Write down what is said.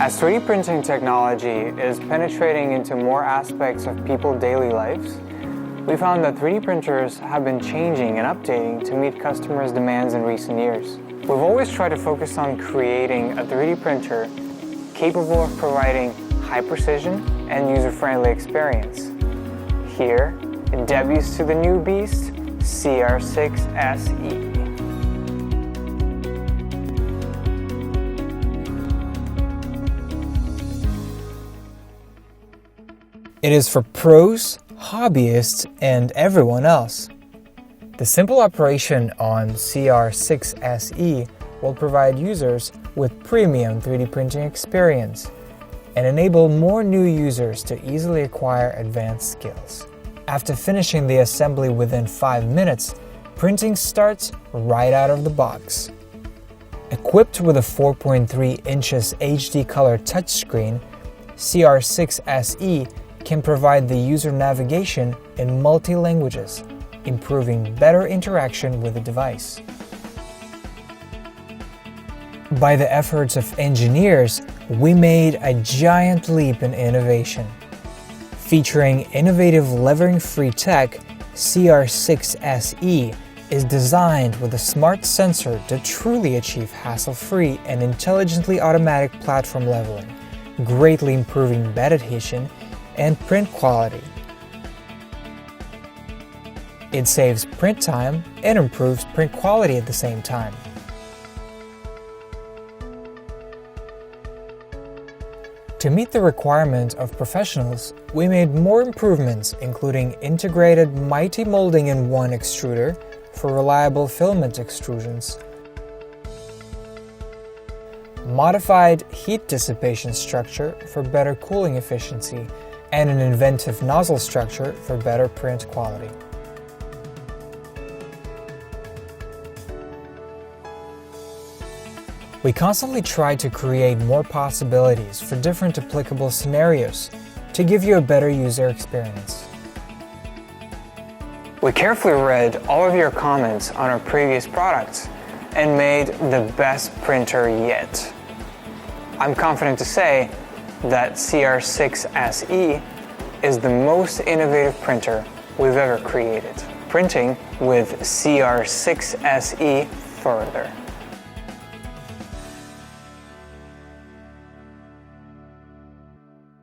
As 3D printing technology is penetrating into more aspects of people's daily lives, we found that 3D printers have been changing and updating to meet customers' demands in recent years. We've always tried to focus on creating a 3D printer capable of providing high precision and user-friendly experience. Here, it debuts to the new beast, CR-6 SE. It is for pros, hobbyists, and everyone else. The simple operation on CR-6 SE will provide users with premium 3D printing experience and enable more new users to easily acquire advanced skills. After finishing the assembly within 5 minutes, printing starts right out of the box. Equipped with a 4.3 inches HD color touchscreen, CR-6 SE can provide the user navigation in multi-languages, improving better interaction with the device. By the efforts of engineers, we made a giant leap in innovation. Featuring innovative levering-free tech, CR-6 SE is designed with a smart sensor to truly achieve hassle-free and intelligently automatic platform leveling, greatly improving bed adhesion and print quality. It saves print time and improves print quality at the same time. To meet the requirement of professionals, we made more improvements, including integrated mighty molding in one extruder for reliable filament extrusions, modified heat dissipation structure for better cooling efficiency, and an inventive nozzle structure for better print quality. We constantly try to create more possibilities for different applicable scenarios to give you a better user experience. We carefully read all of your comments on our previous products and made the best printer yet. I'm confident to say that CR-6 SE is the most innovative printer we've ever created. Printing with CR-6 SE further.